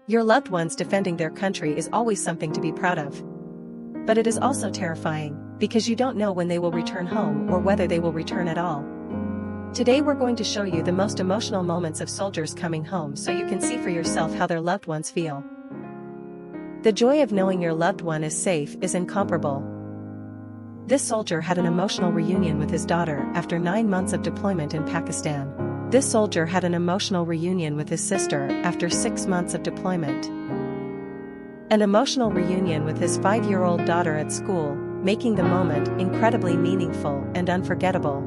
Your loved ones defending their country is always something to be proud of. But it is also terrifying, because you don't know when they will return home or whether they will return at all. Today we're going to show you the most emotional moments of soldiers coming home so you can see for yourself how their loved ones feel. The joy of knowing your loved one is safe is incomparable. This soldier had an emotional reunion with his daughter after 9 months of deployment in Pakistan. This soldier had an emotional reunion with his sister after 6 months of deployment. An emotional reunion with his 5-year-old daughter at school, making the moment incredibly meaningful and unforgettable.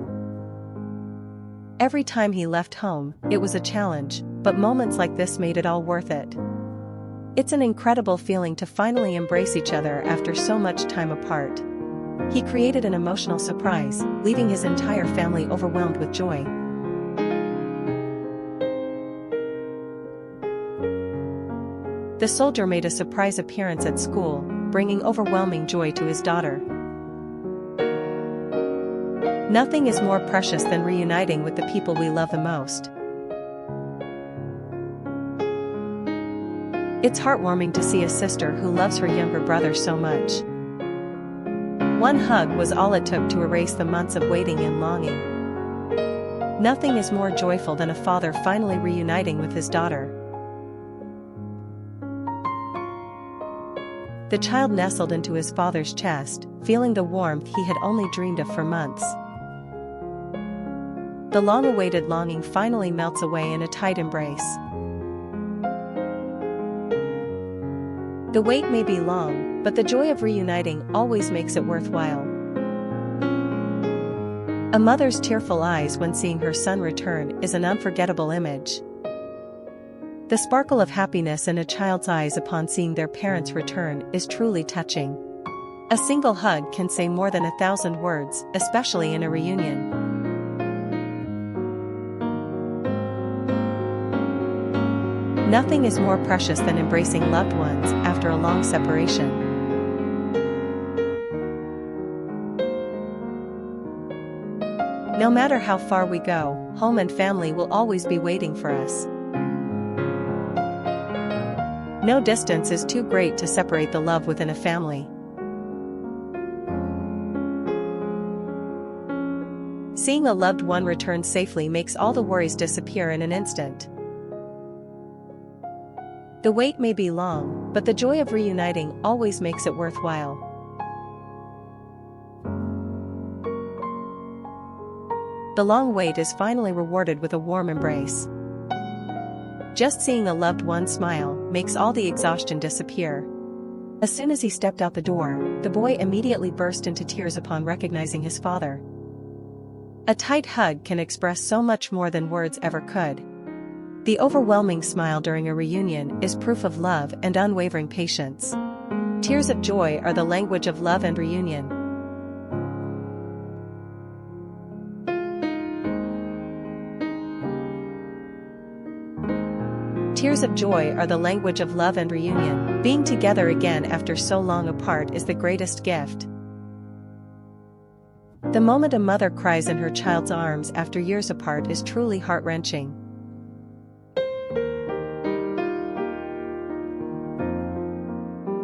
Every time he left home, it was a challenge, but moments like this made it all worth it. It's an incredible feeling to finally embrace each other after so much time apart. He created an emotional surprise, leaving his entire family overwhelmed with joy. The soldier made a surprise appearance at school, bringing overwhelming joy to his daughter. Nothing is more precious than reuniting with the people we love the most. It's heartwarming to see a sister who loves her younger brother so much. One hug was all it took to erase the months of waiting and longing. Nothing is more joyful than a father finally reuniting with his daughter. The child nestled into his father's chest, feeling the warmth he had only dreamed of for months. The long-awaited longing finally melts away in a tight embrace. The wait may be long, but the joy of reuniting always makes it worthwhile. A mother's tearful eyes when seeing her son return is an unforgettable image. The sparkle of happiness in a child's eyes upon seeing their parents return is truly touching. A single hug can say more than 1,000 words, especially in a reunion. Nothing is more precious than embracing loved ones after a long separation. No matter how far we go, home and family will always be waiting for us. No distance is too great to separate the love within a family. Seeing a loved one return safely makes all the worries disappear in an instant. The wait may be long, but the joy of reuniting always makes it worthwhile. The long wait is finally rewarded with a warm embrace. Just seeing a loved one smile makes all the exhaustion disappear. As soon as he stepped out the door, the boy immediately burst into tears upon recognizing his father. A tight hug can express so much more than words ever could. The overwhelming smile during a reunion is proof of love and unwavering patience. Tears of joy are the language of love and reunion. Tears of joy are the language of love and reunion. Being together again after so long apart is the greatest gift. The moment a mother cries in her child's arms after years apart is truly heart-wrenching.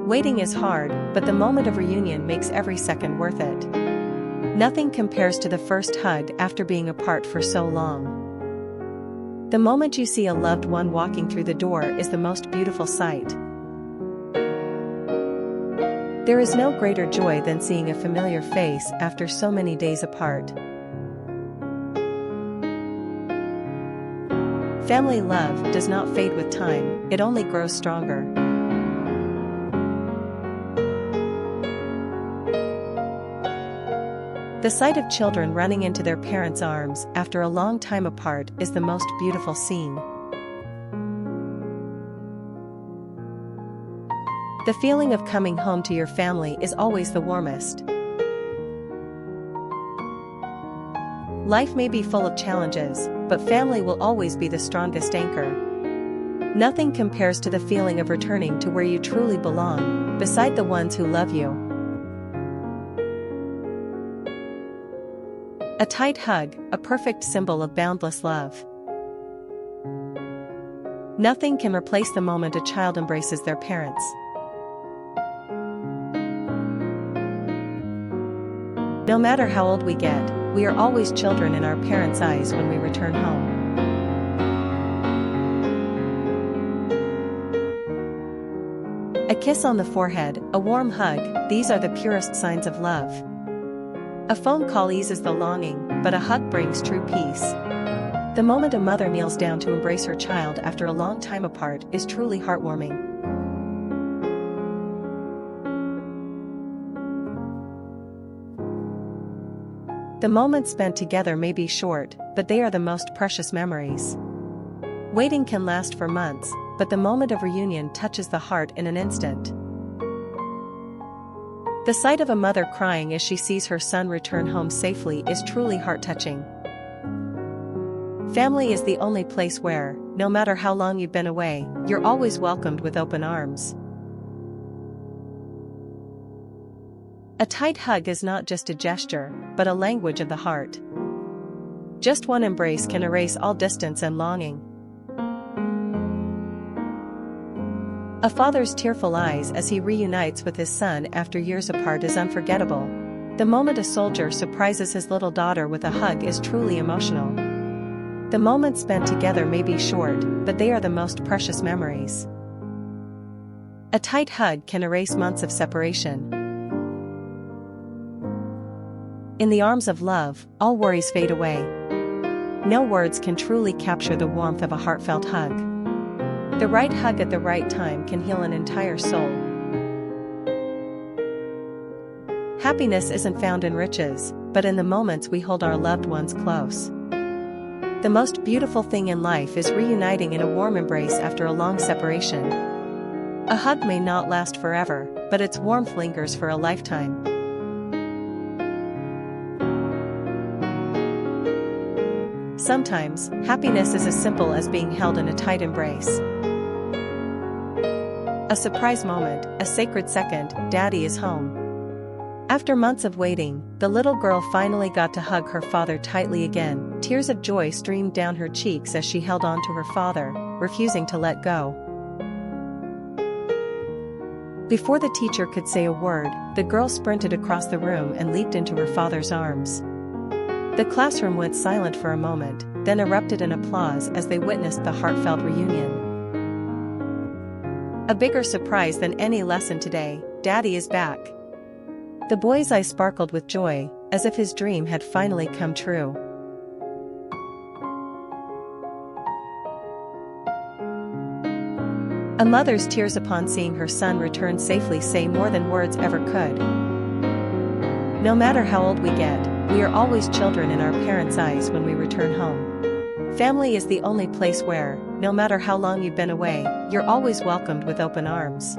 Waiting is hard, but the moment of reunion makes every second worth it. Nothing compares to the first hug after being apart for so long. The moment you see a loved one walking through the door is the most beautiful sight. There is no greater joy than seeing a familiar face after so many days apart. Family love does not fade with time, it only grows stronger. The sight of children running into their parents' arms after a long time apart is the most beautiful scene. The feeling of coming home to your family is always the warmest. Life may be full of challenges, but family will always be the strongest anchor. Nothing compares to the feeling of returning to where you truly belong, beside the ones who love you. A tight hug, a perfect symbol of boundless love. Nothing can replace the moment a child embraces their parents. No matter how old we get, we are always children in our parents' eyes when we return home. A kiss on the forehead, a warm hug, these are the purest signs of love. A phone call eases the longing, but a hug brings true peace. The moment a mother kneels down to embrace her child after a long time apart is truly heartwarming. The moments spent together may be short, but they are the most precious memories. Waiting can last for months, but the moment of reunion touches the heart in an instant. The sight of a mother crying as she sees her son return home safely is truly heart-touching. Family is the only place where, no matter how long you've been away, you're always welcomed with open arms. A tight hug is not just a gesture, but a language of the heart. Just one embrace can erase all distance and longing. A father's tearful eyes as he reunites with his son after years apart is unforgettable. The moment a soldier surprises his little daughter with a hug is truly emotional. The moments spent together may be short, but they are the most precious memories. A tight hug can erase months of separation. In the arms of love, all worries fade away. No words can truly capture the warmth of a heartfelt hug. The right hug at the right time can heal an entire soul. Happiness isn't found in riches, but in the moments we hold our loved ones close. The most beautiful thing in life is reuniting in a warm embrace after a long separation. A hug may not last forever, but its warmth lingers for a lifetime. Sometimes, happiness is as simple as being held in a tight embrace. A surprise moment, a sacred second, Daddy is home. After months of waiting, the little girl finally got to hug her father tightly again. Tears of joy streamed down her cheeks as she held on to her father, refusing to let go. Before the teacher could say a word, the girl sprinted across the room and leaped into her father's arms. The classroom went silent for a moment, then erupted in applause as they witnessed the heartfelt reunion. A bigger surprise than any lesson today, Daddy is back. The boy's eyes sparkled with joy, as if his dream had finally come true. A mother's tears upon seeing her son return safely say more than words ever could. No matter how old we get, we are always children in our parents' eyes when we return home. Family is the only place where, no matter how long you've been away, you're always welcomed with open arms.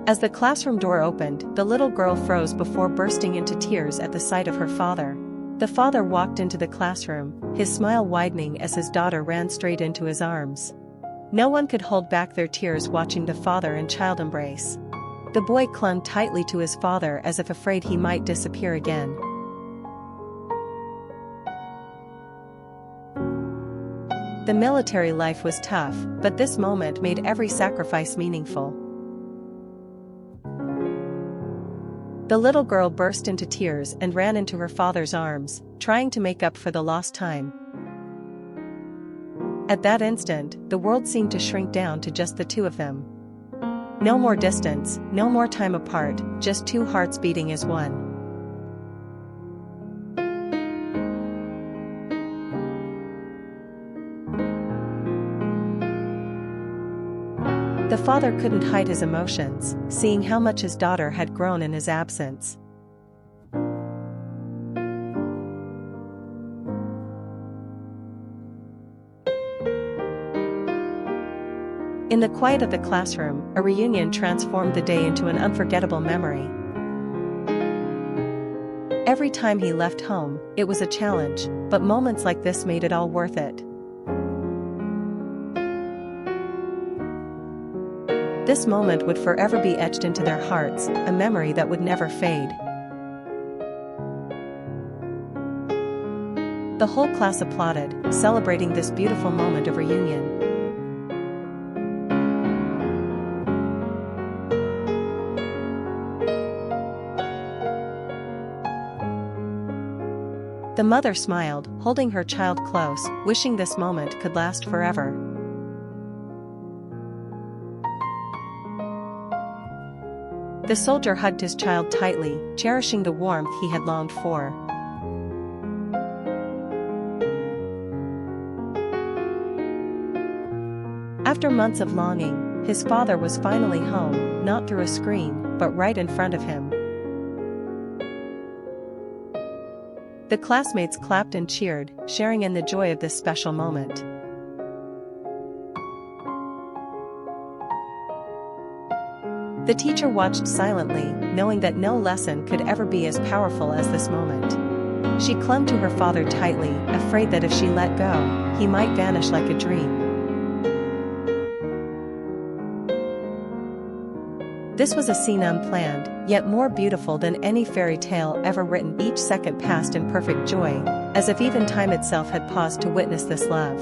As the classroom door opened, the little girl froze before bursting into tears at the sight of her father. The father walked into the classroom, his smile widening as his daughter ran straight into his arms. No one could hold back their tears watching the father and child embrace. The boy clung tightly to his father as if afraid he might disappear again. The military life was tough, but this moment made every sacrifice meaningful. The little girl burst into tears and ran into her father's arms, trying to make up for the lost time. At that instant, the world seemed to shrink down to just the two of them. No more distance, no more time apart, just two hearts beating as one. The father couldn't hide his emotions, seeing how much his daughter had grown in his absence. In the quiet of the classroom, a reunion transformed the day into an unforgettable memory. Every time he left home, it was a challenge, but moments like this made it all worth it. This moment would forever be etched into their hearts, a memory that would never fade. The whole class applauded, celebrating this beautiful moment of reunion. The mother smiled, holding her child close, wishing this moment could last forever. The soldier hugged his child tightly, cherishing the warmth he had longed for. After months of longing, his father was finally home, not through a screen, but right in front of him. The classmates clapped and cheered, sharing in the joy of this special moment. The teacher watched silently, knowing that no lesson could ever be as powerful as this moment. She clung to her father tightly, afraid that if she let go, he might vanish like a dream. This was a scene unplanned, yet more beautiful than any fairy tale ever written. Each second passed in perfect joy, as if even time itself had paused to witness this love.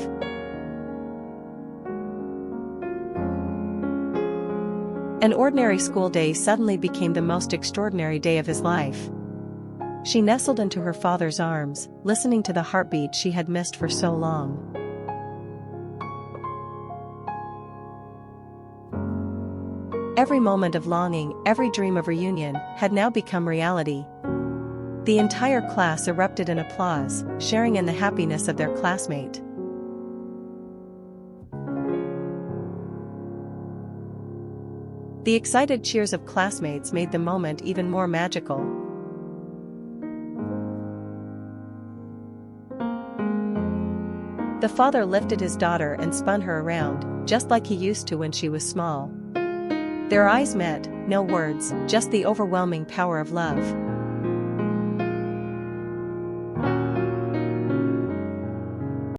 An ordinary school day suddenly became the most extraordinary day of his life. She nestled into her father's arms, listening to the heartbeat she had missed for so long. Every moment of longing, every dream of reunion, had now become reality. The entire class erupted in applause, sharing in the happiness of their classmate. The excited cheers of classmates made the moment even more magical. The father lifted his daughter and spun her around, just like he used to when she was small. Their eyes met, no words, just the overwhelming power of love.